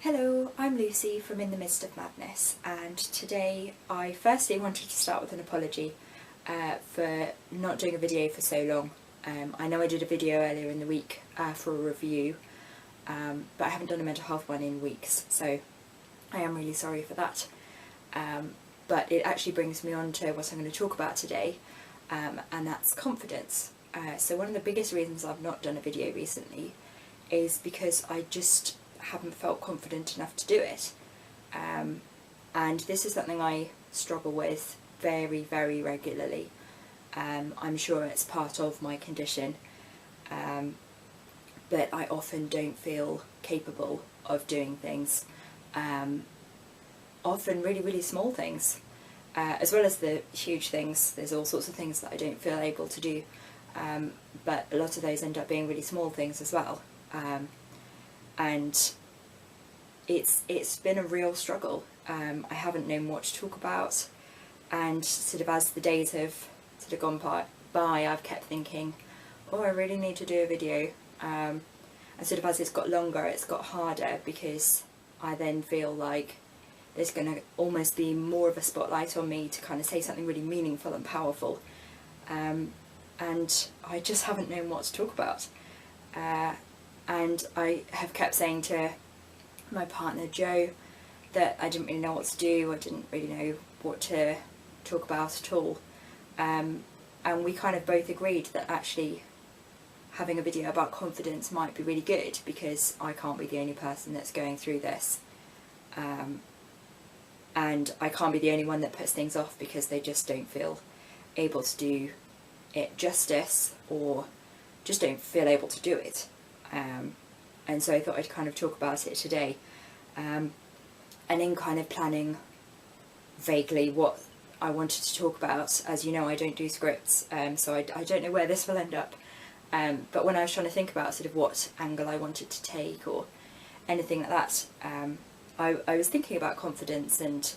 Hello, I'm Lucy from In the Midst of Madness, and today I firstly wanted to start with an apology for not doing a video for so long. I know I did a video earlier in the week for a review, but I haven't done a mental health one in weeks, so I am really sorry for that. But it actually brings me on to what I'm going to talk about today, and that's confidence. So one of the biggest reasons I've not done a video recently is because I just haven't felt confident enough to do it. And this is something I struggle with very, very regularly. I'm sure it's part of my condition, but I often don't feel capable of doing things, often really, really small things, as well as the huge things. There's all sorts of things that I don't feel able to do, but a lot of those end up being really small things as well. And it's been a real struggle. I haven't known what to talk about, and sort of as the days have sort of gone by, I've kept thinking, oh, I really need to do a video. And sort of as it's got longer, it's got harder, because I then feel like there's going to almost be more of a spotlight on me to kind of say something really meaningful and powerful. And I just haven't known what to talk about. And I have kept saying to my partner Joe that I didn't really know what to do. I didn't really know what to talk about at all. And we kind of both agreed that actually having a video about confidence might be really good, because I can't be the only person that's going through this. And I can't be the only one that puts things off because they just don't feel able to do it justice, or just don't feel able to do it. And so I thought I'd kind of talk about it today, and in kind of planning vaguely what I wanted to talk about. As you know, I don't do scripts, so I don't know where this will end up, but when I was trying to think about sort of what angle I wanted to take or anything like that, I was thinking about confidence, and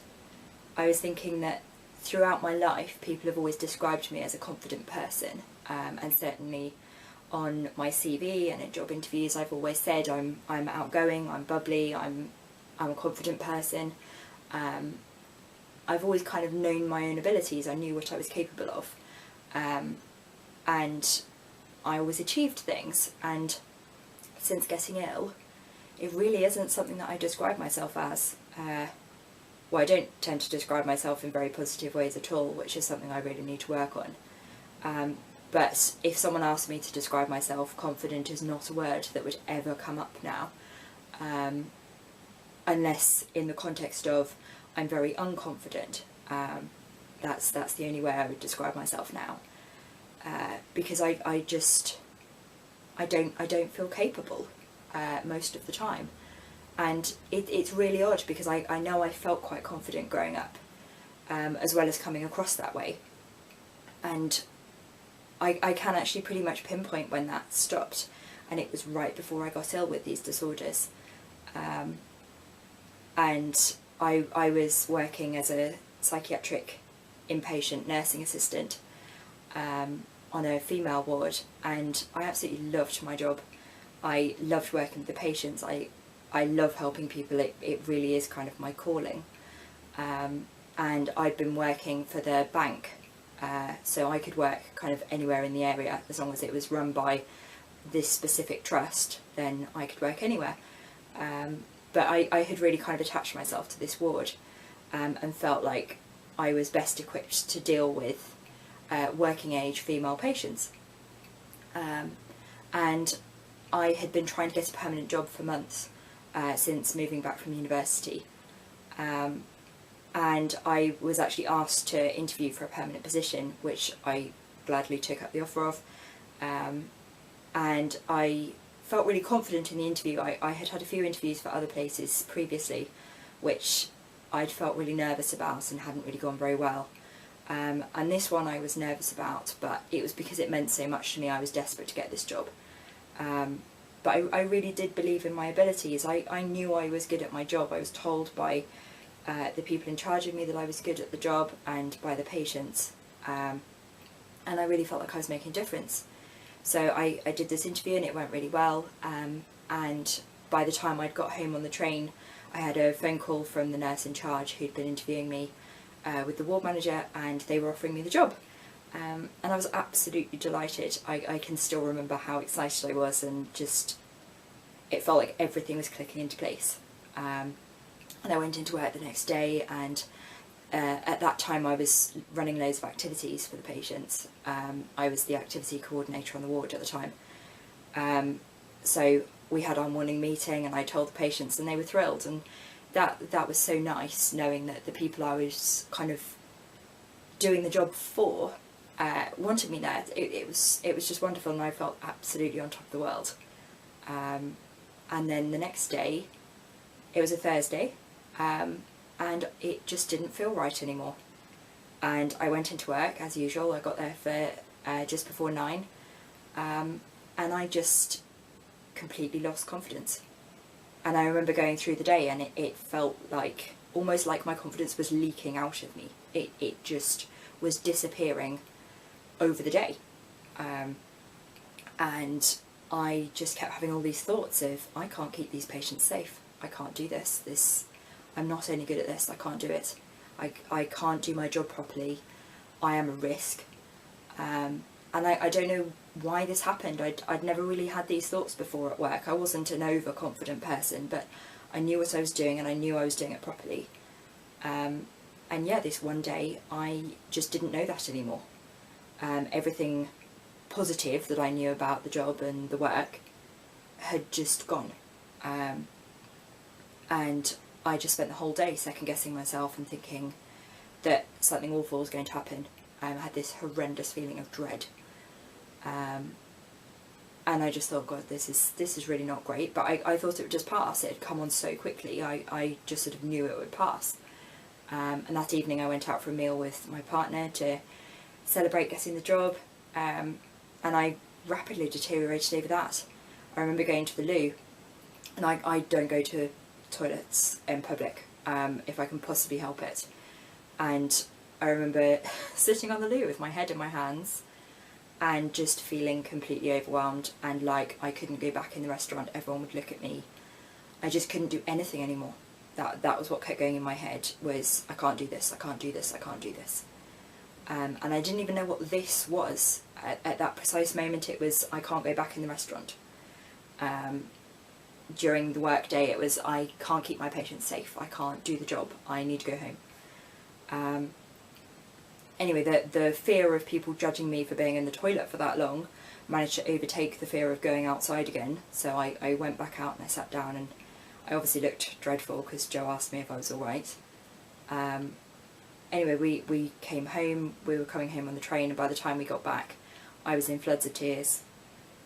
I was thinking that throughout my life people have always described me as a confident person, and certainly on my CV and in job interviews I've always said I'm outgoing, I'm bubbly, I'm a confident person. I've always kind of known my own abilities. I knew what I was capable of, and I always achieved things. And since getting ill, it really isn't something that I describe myself as. Well, I don't tend to describe myself in very positive ways at all, which is something I really need to work on. But if someone asked me to describe myself, confident is not a word that would ever come up now, unless in the context of I'm very unconfident. That's the only way I would describe myself now, because I don't feel capable most of the time, and it's really odd, because I know I felt quite confident growing up, as well as coming across that way, and I can actually pretty much pinpoint when that stopped, and it was right before I got ill with these disorders. And I was working as a psychiatric inpatient nursing assistant on a female ward, and I absolutely loved my job. I loved working with the patients. I love helping people. It really is kind of my calling. And I'd been working for the bank, so I could work kind of anywhere in the area as long as it was run by this specific trust. Then I could work anywhere. But I had really kind of attached myself to this ward, and felt like I was best equipped to deal with working age female patients. And I had been trying to get a permanent job for months since moving back from university. And I was actually asked to interview for a permanent position, which I gladly took up the offer of. And I felt really confident in the interview. I had had a few interviews for other places previously, which I'd felt really nervous about and hadn't really gone very well. And this one I was nervous about, but it was because it meant so much to me. I was desperate to get this job. But I really did believe in my abilities. I knew I was good at my job. I was told by the people in charge of me that I was good at the job, and by the patients. And I really felt like I was making a difference. So I did this interview, and it went really well, and by the time I'd got home on the train, I had a phone call from the nurse in charge who'd been interviewing me with the ward manager, and they were offering me the job. And I was absolutely delighted. I can still remember how excited I was, and just, it felt like everything was clicking into place. And I went into work the next day, and at that time I was running loads of activities for the patients. I was the activity coordinator on the ward at the time. So we had our morning meeting, and I told the patients, and they were thrilled, and that was so nice, knowing that the people I was kind of doing the job for wanted me there. It was just wonderful, and I felt absolutely on top of the world. And then the next day, it was a Thursday, and it just didn't feel right anymore. And I went into work as usual. I got there for just before 9, and I just completely lost confidence. And I remember going through the day, and it felt like, almost like my confidence was leaking out of me. It just was disappearing over the day. And I just kept having all these thoughts of, I can't keep these patients safe. I can't do this. I'm not any good at this. I can't do it. I can't do my job properly. I am a risk. And I don't know why this happened. I'd never really had these thoughts before at work. I wasn't an overconfident person, but I knew what I was doing, and I knew I was doing it properly. And yeah, this one day I just didn't know that anymore. Everything positive that I knew about the job and the work had just gone. And I just spent the whole day second guessing myself and thinking that something awful was going to happen. I had this horrendous feeling of dread. And I just thought, God, this is really not great. But I thought it would just pass. It had come on so quickly. I just sort of knew it would pass. And that evening I went out for a meal with my partner to celebrate getting the job. And I rapidly deteriorated over that. I remember going to the loo, and I don't go to toilets in public if I can possibly help it. And I remember sitting on the loo with my head in my hands and just feeling completely overwhelmed, and like I couldn't go back in the restaurant. Everyone would look at me. I just couldn't do anything anymore. That was what kept going in my head, was I can't do this, I can't do this, I can't do this. And I didn't even know what this was. At that precise moment it was, I can't go back in the restaurant. During the work day it was, I can't keep my patients safe, I can't do the job, I need to go home. Anyway, the fear of people judging me for being in the toilet for that long managed to overtake the fear of going outside again. So I went back out and I sat down, and I obviously looked dreadful because Joe asked me if I was alright. Anyway, we came home, we were coming home on the train, and by the time we got back I was in floods of tears.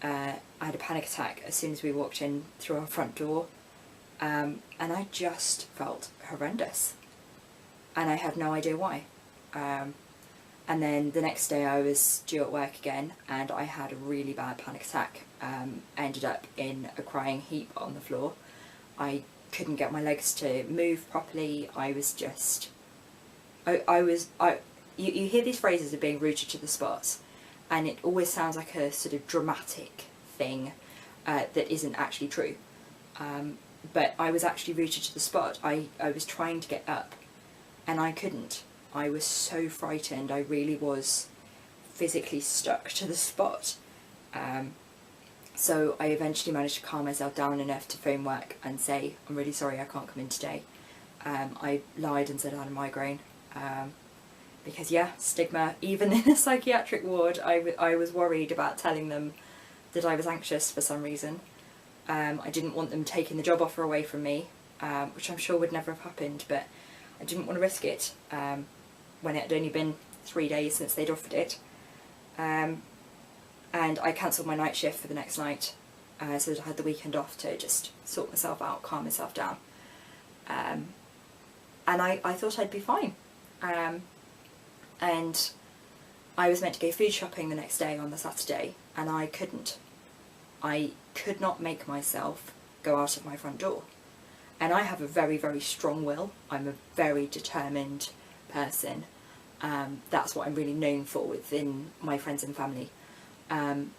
I had a panic attack as soon as we walked in through our front door, and I just felt horrendous, and I had no idea why. And then the next day I was due at work again, and I had a really bad panic attack. I ended up in a crying heap on the floor. I couldn't get my legs to move properly. I was just... You hear these phrases of being rooted to the spot, and it always sounds like a sort of dramatic thing that isn't actually true. But I was actually rooted to the spot. I was trying to get up, and I couldn't. I was so frightened. I really was physically stuck to the spot. So I eventually managed to calm myself down enough to phone work and say, I'm really sorry, I can't come in today. I lied and said I had a migraine. Because yeah, stigma, even in a psychiatric ward, I was worried about telling them that I was anxious for some reason. I didn't want them taking the job offer away from me, which I'm sure would never have happened, but I didn't want to risk it when it had only been 3 days since they'd offered it. And I cancelled my night shift for the next night, so that I had the weekend off to just sort myself out, calm myself down. And I thought I'd be fine. And I was meant to go food shopping the next day on the Saturday, and I couldn't. I could not make myself go out of my front door. And I have a very, very strong will. I'm a very determined person. That's what I'm really known for within my friends and family. And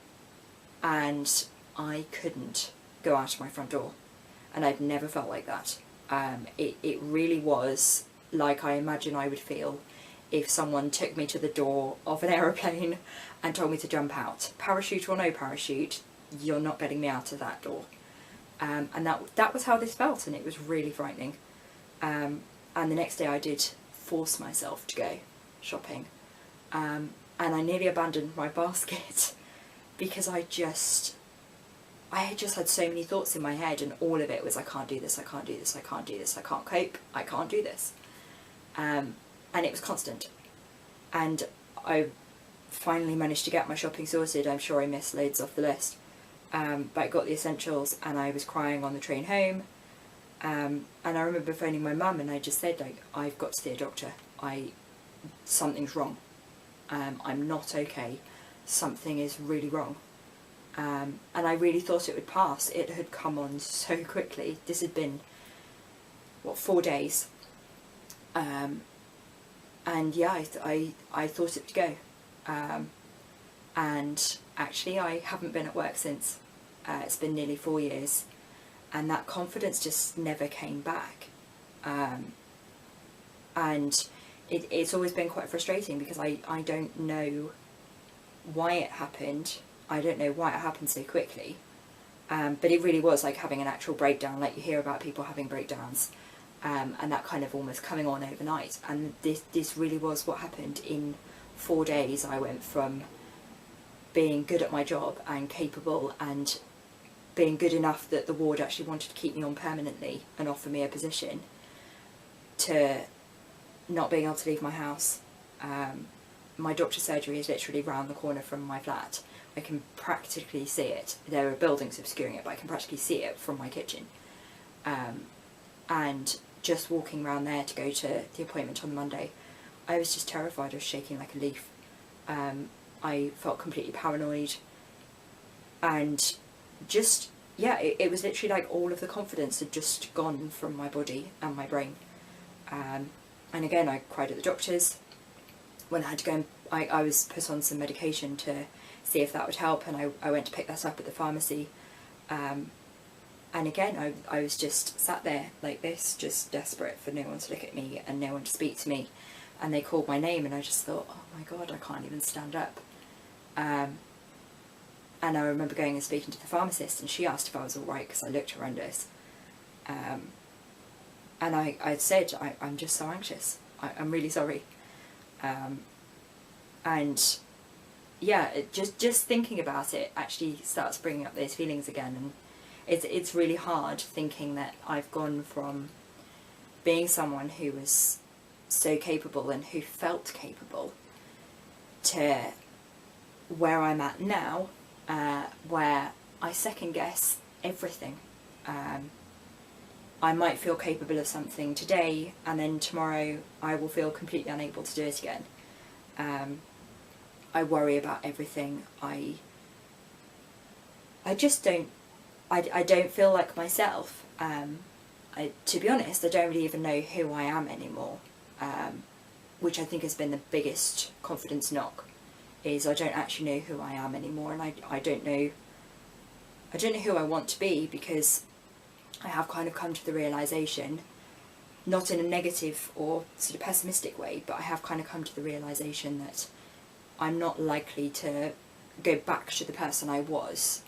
I couldn't go out of my front door. and I've never felt like that. It really was like I imagine I would feel if someone took me to the door of an aeroplane and told me to jump out. Parachute or no parachute, you're not getting me out of that door. And that was how this felt, and it was really frightening. And the next day I did force myself to go shopping. And I nearly abandoned my basket because I had just had so many thoughts in my head, and all of it was, I can't do this, I can't do this, I can't do this, I can't cope, I can't do this. And it was constant. And I finally managed to get my shopping sorted. I'm sure I missed loads off the list. But I got the essentials, and I was crying on the train home. And I remember phoning my mum, and I just said, like, I've got to see a doctor. Something's wrong. I'm not okay. Something is really wrong. And I really thought it would pass. It had come on so quickly. This had been, 4 days. And yeah, I thought it would go. And actually I haven't been at work since. It's been nearly 4 years. And that confidence just never came back. And it's always been quite frustrating because I don't know why it happened. I don't know why it happened so quickly. But it really was like having an actual breakdown, like you hear about people having breakdowns. And that kind of almost coming on overnight. And this really was what happened. In 4 days I went from being good at my job and capable and being good enough that the ward actually wanted to keep me on permanently and offer me a position, to not being able to leave my house. My doctor's surgery is literally round the corner from my flat. I can practically see it. There are buildings obscuring it, but I can practically see it from my kitchen. And just walking around there to go to the appointment on Monday, I was just terrified. I was shaking like a leaf. I felt completely paranoid, and just, yeah, it was literally like all of the confidence had just gone from my body and my brain. And again, I cried at the doctor's. When I had to go, I was put on some medication to see if that would help, and I went to pick that up at the pharmacy. And again, I was just sat there like this, just desperate for no one to look at me and no one to speak to me. And they called my name, and I just thought, oh my God, I can't even stand up. And I remember going and speaking to the pharmacist, and she asked if I was all right because I looked horrendous. And I said, I'm just so anxious. I'm really sorry. And yeah, just thinking about it actually starts bringing up those feelings again. And it's really hard thinking that I've gone from being someone who was so capable and who felt capable to where I'm at now, where I second guess everything. I might feel capable of something today, and then tomorrow I will feel completely unable to do it again. I worry about everything. I just don't, I don't feel like myself. To be honest, I don't really even know who I am anymore, which I think has been the biggest confidence knock, is I don't actually know who I am anymore, and I don't know who I want to be, because I have kind of come to the realisation, not in a negative or sort of pessimistic way, but I have kind of come to the realisation that I'm not likely to go back to the person I was.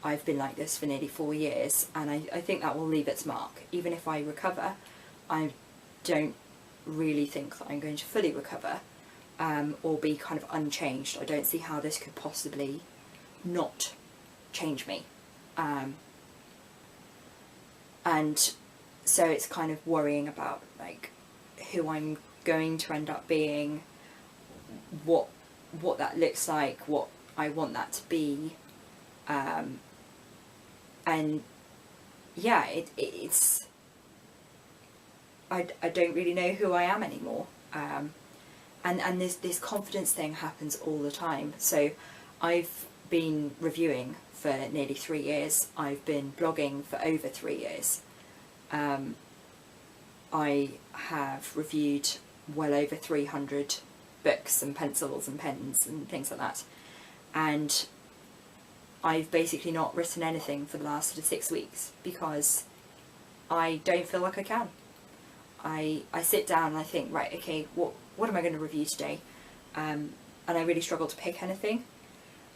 I've been like this for nearly 4 years, and I think that will leave its mark. Even if I recover, I don't really think that I'm going to fully recover, or be kind of unchanged. I don't see how this could possibly not change me. And so it's kind of worrying about like who I'm going to end up being, what that looks like, what I want that to be, and yeah, it's I don't really know who I am anymore, and this confidence thing happens all the time. So I've been reviewing for nearly 3 years. I've been blogging for over 3 years. I have reviewed well over 300 books and pencils and pens and things like that. And I've basically not written anything for the last sort of 6 weeks because I don't feel like I can. I sit down and I think, right, okay, what am I going to review today? And I really struggle to pick anything.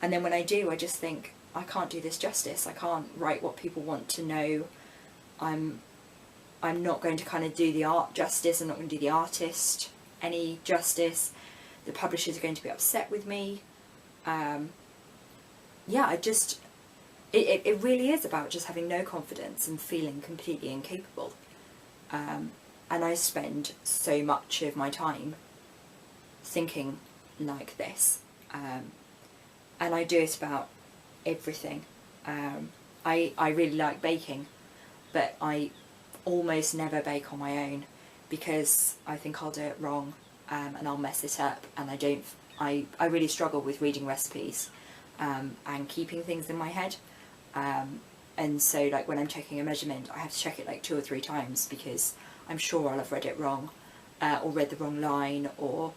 And then when I do, I just think, I can't do this justice. I can't write what people want to know. I'm not going to kind of do the art justice. I'm not going to do the artist any justice. The publishers are going to be upset with me. Yeah, it really is about just having no confidence and feeling completely incapable. And I spend so much of my time thinking like this. And I do it about everything. I really like baking, but I almost never bake on my own because I think I'll do it wrong, and I'll mess it up, and I really struggle with reading recipes and keeping things in my head. And so like when I'm checking a measurement, I have to check it like 2 or 3 times because I'm sure I'll have read it wrong, or read the wrong line, or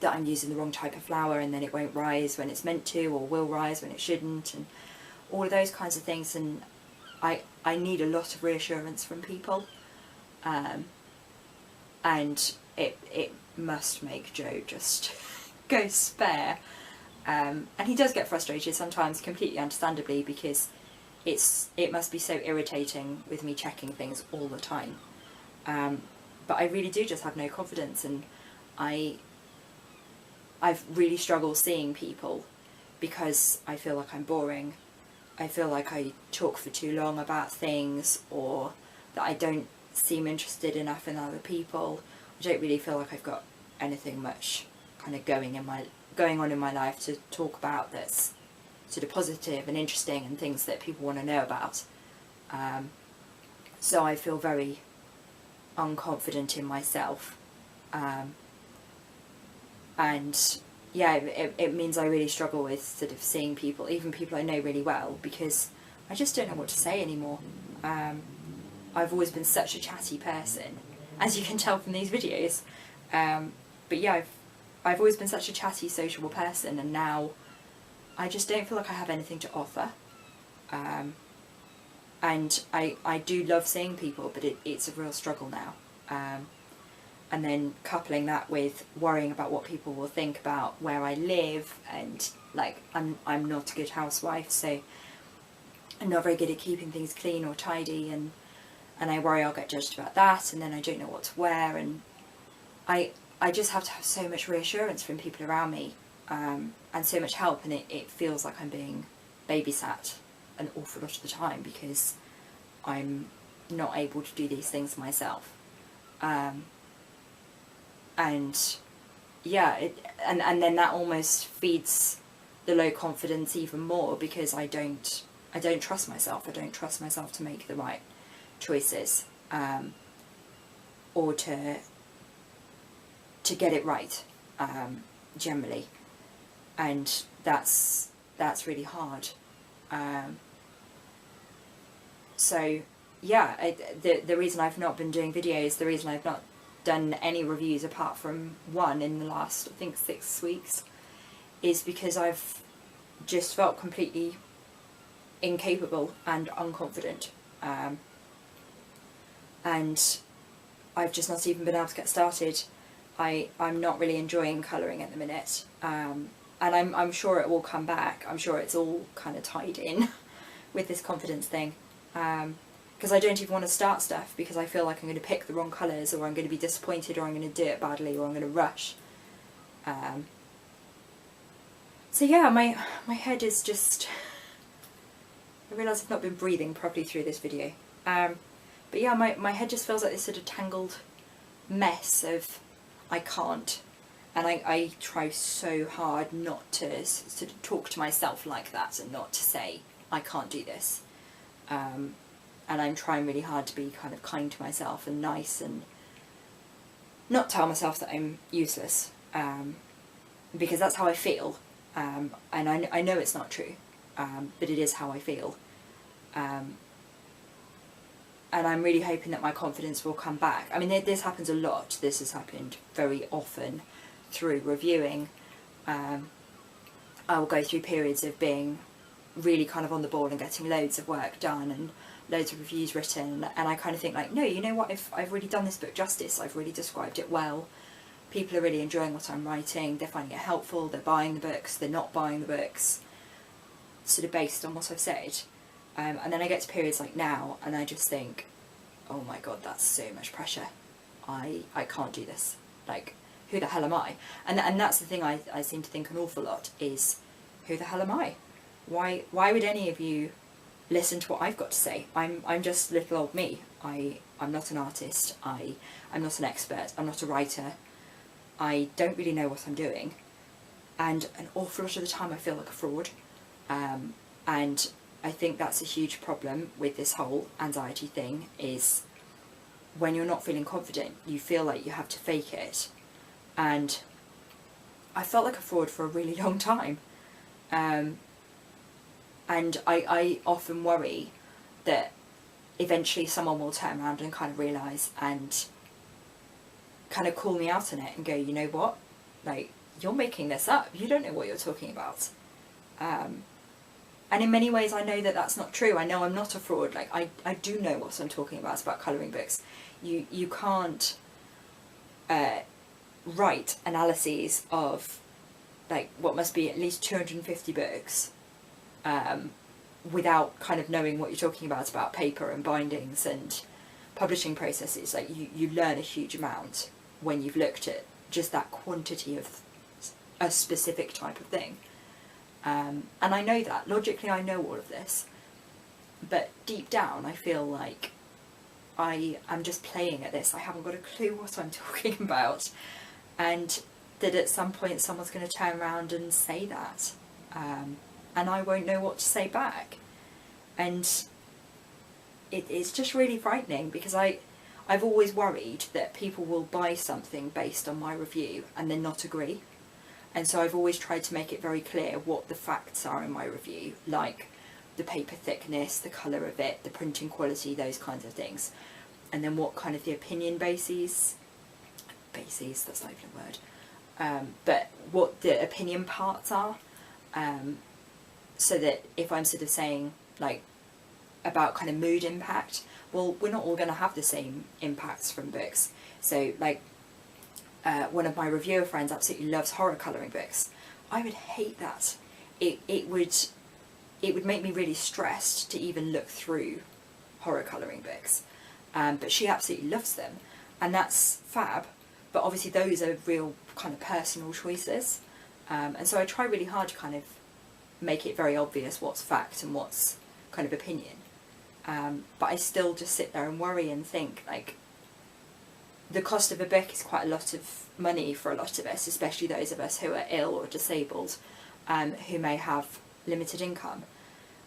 that I'm using the wrong type of flour and then it won't rise when it's meant to, or will rise when it shouldn't, and all of those kinds of things. And I need a lot of reassurance from people, and it must make Joe just go spare. And he does get frustrated sometimes, completely understandably, because it must be so irritating with me checking things all the time. But I really do just have no confidence, and I've really struggled seeing people because I feel like I'm boring. I feel like I talk for too long about things, or that I don't seem interested enough in other people. I don't really feel like I've got anything much kind of going on in my life to talk about that's sort of positive and interesting and things that people want to know about. So I feel very unconfident in myself. And yeah, it means I really struggle with sort of seeing people, even people I know really well, because I just don't know what to say anymore. I've always been such a chatty person, as you can tell from these videos. But yeah, I've always been such a chatty, sociable person, and now I just don't feel like I have anything to offer. And I do love seeing people, but it's a real struggle now. And then coupling that with worrying about what people will think about where I live, and like I'm not a good housewife, so I'm not very good at keeping things clean or tidy, and I worry I'll get judged about that, and then I don't know what to wear, and I just have to have so much reassurance from people around me, and so much help, and it feels like I'm being babysat an awful lot of the time because I'm not able to do these things myself. And yeah, and then that almost feeds the low confidence even more, because I don't trust myself. I don't trust myself to make the right choices, or to get it right, generally, and that's really hard. So yeah, the reason I've not been doing videos, the reason I've not done any reviews apart from one in the last, I think, 6 weeks, is because I've just felt completely incapable and unconfident, and I've just not even been able to get started. I'm not really enjoying colouring at the minute, and I'm sure it will come back. I'm sure it's all kind of tied in with this confidence thing, because I don't even want to start stuff because I feel like I'm going to pick the wrong colours, or I'm going to be disappointed, or I'm going to do it badly, or I'm going to rush. So yeah, my head is just... I realise I've not been breathing properly through this video. But yeah, my head just feels like this sort of tangled mess of I can't. And I try so hard not to sort of talk to myself like that, and not to say I can't do this. And I'm trying really hard to be kind of kind to myself and nice, and not tell myself that I'm useless, because that's how I feel, and I know it's not true, but it is how I feel, and I'm really hoping that my confidence will come back. I mean, this happens a lot. This has happened very often through reviewing. I will go through periods of being really kind of on the ball and getting loads of work done and loads of reviews written, and I kind of think like, no, you know what, if I've really done this book justice, I've really described it well, people are really enjoying what I'm writing, they're finding it helpful, they're buying the books, they're not buying the books, sort of based on what I've said. And then I get to periods like now and I just think, oh my god, that's so much pressure. I can't do this. Like, who the hell am I? And that's the thing I seem to think an awful lot is, who the hell am I? Why would any of you listen to what I've got to say? I'm just little old me. I'm not an artist. I'm not an expert. I'm not a writer. I don't really know what I'm doing. And an awful lot of the time I feel like a fraud. And I think that's a huge problem with this whole anxiety thing, is when you're not feeling confident, you feel like you have to fake it. And I felt like a fraud for a really long time. And I often worry that eventually someone will turn around and kind of realise and kind of call me out on it and go, you know what, like, you're making this up, you don't know what you're talking about. And in many ways I know that that's not true. I know I'm not a fraud. Like, I do know what I'm talking about. It's about colouring books. You can't write analyses of like what must be at least 250 books without kind of knowing what you're talking about paper and bindings and publishing processes. Like, you learn a huge amount when you've looked at just that quantity of a specific type of thing. And I know that. Logically I know all of this. But deep down I feel like I am just playing at this. I haven't got a clue what I'm talking about. And that at some point someone's going to turn around and say that. And I won't know what to say back. And it's just really frightening, because I've always worried that people will buy something based on my review and then not agree. And so I've always tried to make it very clear what the facts are in my review, like the paper thickness, the colour of it, the printing quality, those kinds of things. And then what kind of the opinion bases, that's not even a word, but what the opinion parts are, so that if I'm sort of saying like about kind of mood impact, well, we're not all going to have the same impacts from books. So like one of my reviewer friends absolutely loves horror colouring books. I would hate that. It would make me really stressed to even look through horror colouring books. But she absolutely loves them, and that's fab. But obviously those are real kind of personal choices. And so I try really hard to kind of make it very obvious what's fact and what's kind of opinion. But I still just sit there and worry and think, like, the cost of a book is quite a lot of money for a lot of us, especially those of us who are ill or disabled, who may have limited income.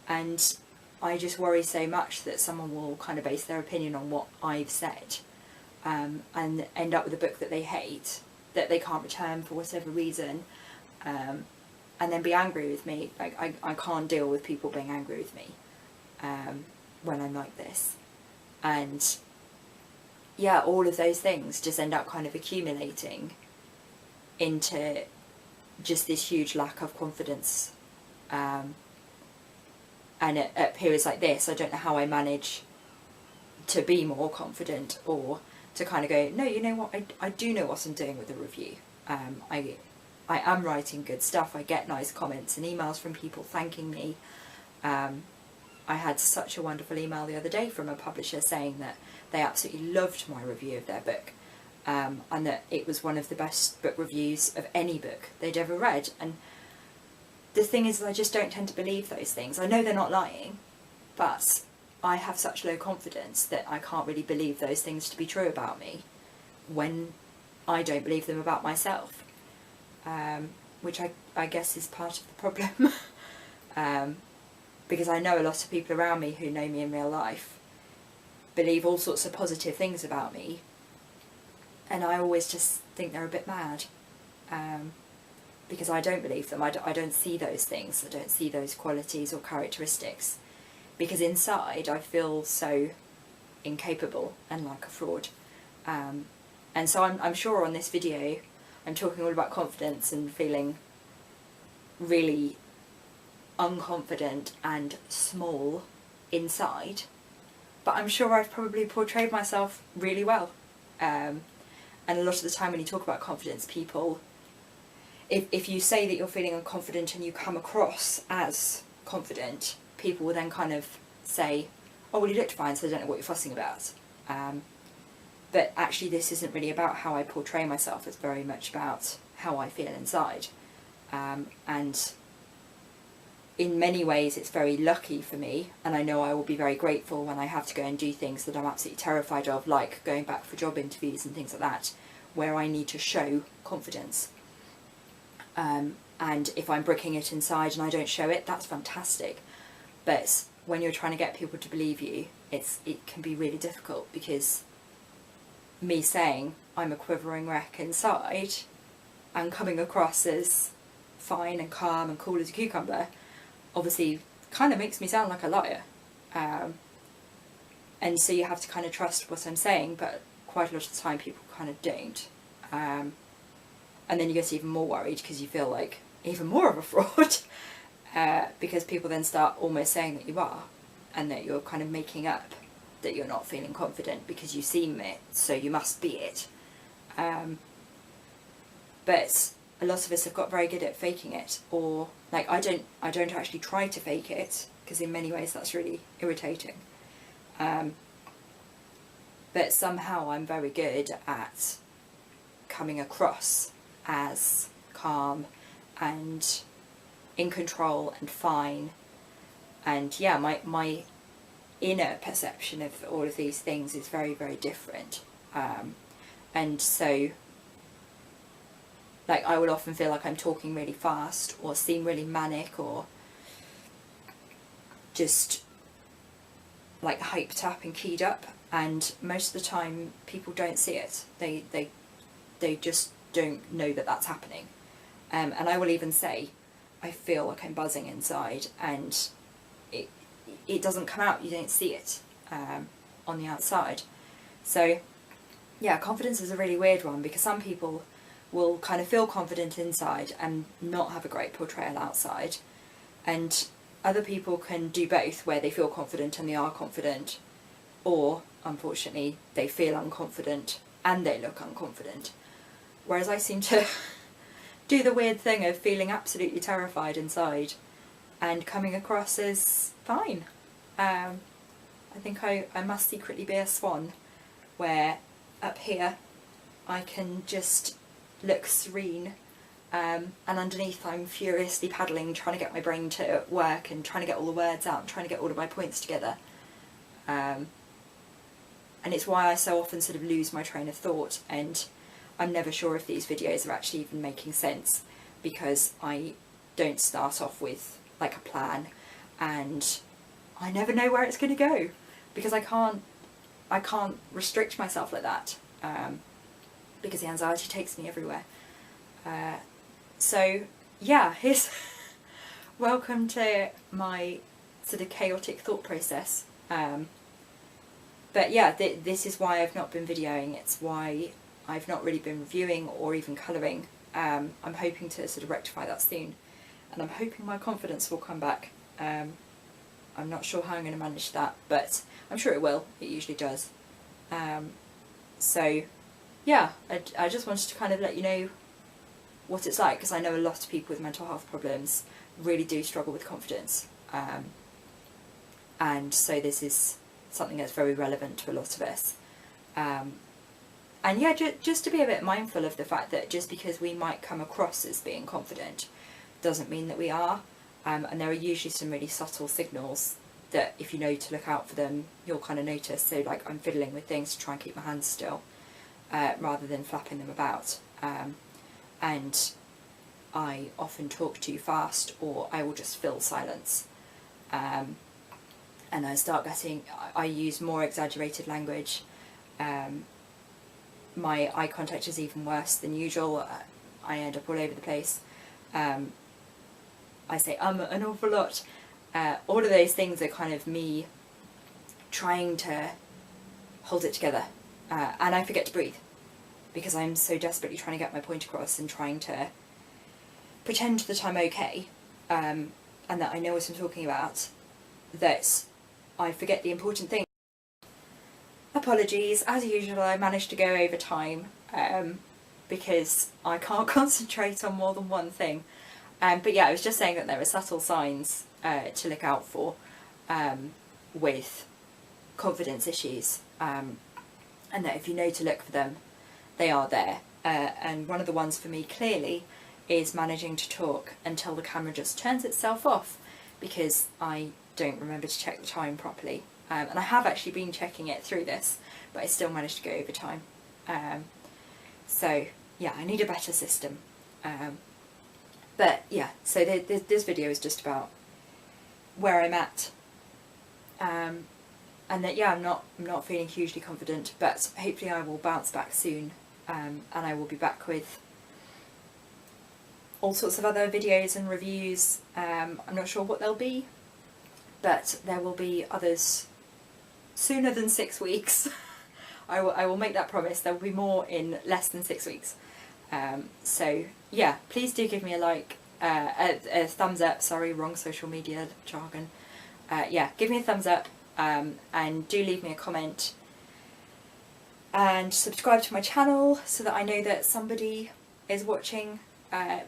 And I just worry so much that someone will kind of base their opinion on what I've said, and end up with a book that they hate, that they can't return for whatever reason, and then be angry with me. Like, I can't deal with people being angry with me when I'm like this. And yeah, all of those things just end up kind of accumulating into just this huge lack of confidence. And at periods like this, I don't know how I manage to be more confident, or to kind of go, no, you know what, I do know what I'm doing with the review. I am writing good stuff. I get nice comments and emails from people thanking me. I had such a wonderful email the other day from a publisher saying that they absolutely loved my review of their book, and that it was one of the best book reviews of any book they'd ever read. And the thing is, I just don't tend to believe those things. I know they're not lying, but I have such low confidence that I can't really believe those things to be true about me when I don't believe them about myself, which I guess is part of the problem. Because I know a lot of people around me who know me in real life believe all sorts of positive things about me, and I always just think they're a bit mad, because I don't believe them. I don't see those things. I don't see those qualities or characteristics, because inside I feel so incapable and like a fraud. And so I'm sure on this video I'm talking all about confidence and feeling really unconfident and small inside, but I'm sure I've probably portrayed myself really well. And a lot of the time when you talk about confidence, people, if you say that you're feeling unconfident and you come across as confident, people will then kind of say, oh, well, you looked fine, so I don't know what you're fussing about. But actually this isn't really about how I portray myself, it's very much about how I feel inside. And in many ways it's very lucky for me, and I know I will be very grateful when I have to go and do things that I'm absolutely terrified of, like going back for job interviews and things like that, where I need to show confidence. And if I'm bricking it inside and I don't show it, that's fantastic. But when you're trying to get people to believe you, it can be really difficult, because me saying I'm a quivering wreck inside and coming across as fine and calm and cool as a cucumber obviously kind of makes me sound like a liar. And so you have to kind of trust what I'm saying, but quite a lot of the time people kind of don't. And then you get even more worried because you feel like even more of a fraud, because people then start almost saying that you are, and that you're kind of making up that you're not feeling confident because you seem it, so you must be it. But a lot of us have got very good at faking it, or like I don't actually try to fake it, because in many ways that's really irritating. But somehow I'm very good at coming across as calm and in control and fine, and yeah, my inner perception of all of these things is very, very different. And so like I will often feel like I'm talking really fast or seem really manic or just like hyped up and keyed up, and most of the time people don't see it. They just don't know that that's happening. And I will even say I feel like I'm buzzing inside, and it doesn't come out, you don't see it on the outside. So yeah, confidence is a really weird one, because some people will kind of feel confident inside and not have a great portrayal outside, and other people can do both, where they feel confident and they are confident, or unfortunately they feel unconfident and they look unconfident. Whereas I seem to do the weird thing of feeling absolutely terrified inside and coming across as fine. I think I must secretly be a swan, where up here I can just look serene, and underneath I'm furiously paddling, trying to get my brain to work and trying to get all the words out and trying to get all of my points together. And it's why I so often sort of lose my train of thought, and I'm never sure if these videos are actually even making sense, because I don't start off with like a plan, and I never know where it's going to go, because I can't restrict myself like that, because the anxiety takes me everywhere. So yeah, here's welcome to my sort of chaotic thought process. But yeah, this is why I've not been videoing. It's why I've not really been reviewing or even colouring. I'm hoping to sort of rectify that soon, and I'm hoping my confidence will come back. I'm not sure how I'm going to manage that, but I'm sure it will. It usually does. So yeah, I just wanted to kind of let you know what it's like, because I know a lot of people with mental health problems really do struggle with confidence. And so this is something that's very relevant to a lot of us. And yeah, just to be a bit mindful of the fact that just because we might come across as being confident doesn't mean that we are. And there are usually some really subtle signals that if you know to look out for them, you'll kind of notice. So like I'm fiddling with things to try and keep my hands still, rather than flapping them about. And I often talk too fast, or I will just fill silence. And I start getting, I use more exaggerated language. My eye contact is even worse than usual. I end up all over the place. I say an awful lot. All of those things are kind of me trying to hold it together. And I forget to breathe, because I'm so desperately trying to get my point across and trying to pretend that I'm okay. And and that I know what I'm talking about, that I forget the important thing. Apologies, as usual I managed to go over time because I can't concentrate on more than one thing. But yeah, I was just saying that there are subtle signs to look out for with confidence issues, and that if you know to look for them, they are there. And one of the ones for me clearly is managing to talk until the camera just turns itself off, because I don't remember to check the time properly. And I have actually been checking it through this, but I still managed to go over time. So yeah, I need a better system. But yeah, so this video is just about where I'm at, and that yeah, I'm not feeling hugely confident, but hopefully I will bounce back soon, and I will be back with all sorts of other videos and reviews. I'm not sure what they'll be, but there will be others sooner than 6 weeks. I will make that promise. There will be more in less than 6 weeks. So yeah, please do give me a like, a thumbs up, sorry, wrong social media jargon. Yeah, give me a thumbs up, and do leave me a comment, and subscribe to my channel so that I know that somebody is watching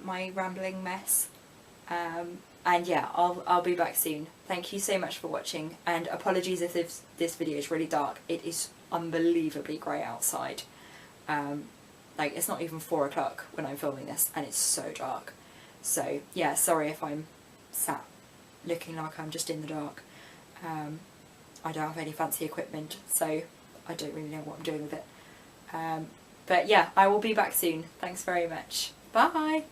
my rambling mess. And yeah, I'll be back soon. Thank you so much for watching, and apologies if this video is really dark. It is unbelievably grey outside. Like, it's not even 4 o'clock when I'm filming this, and it's so dark. So yeah, sorry if I'm sat looking like I'm just in the dark. I don't have any fancy equipment, so I don't really know what I'm doing with it. But yeah, I will be back soon. Thanks very much. Bye!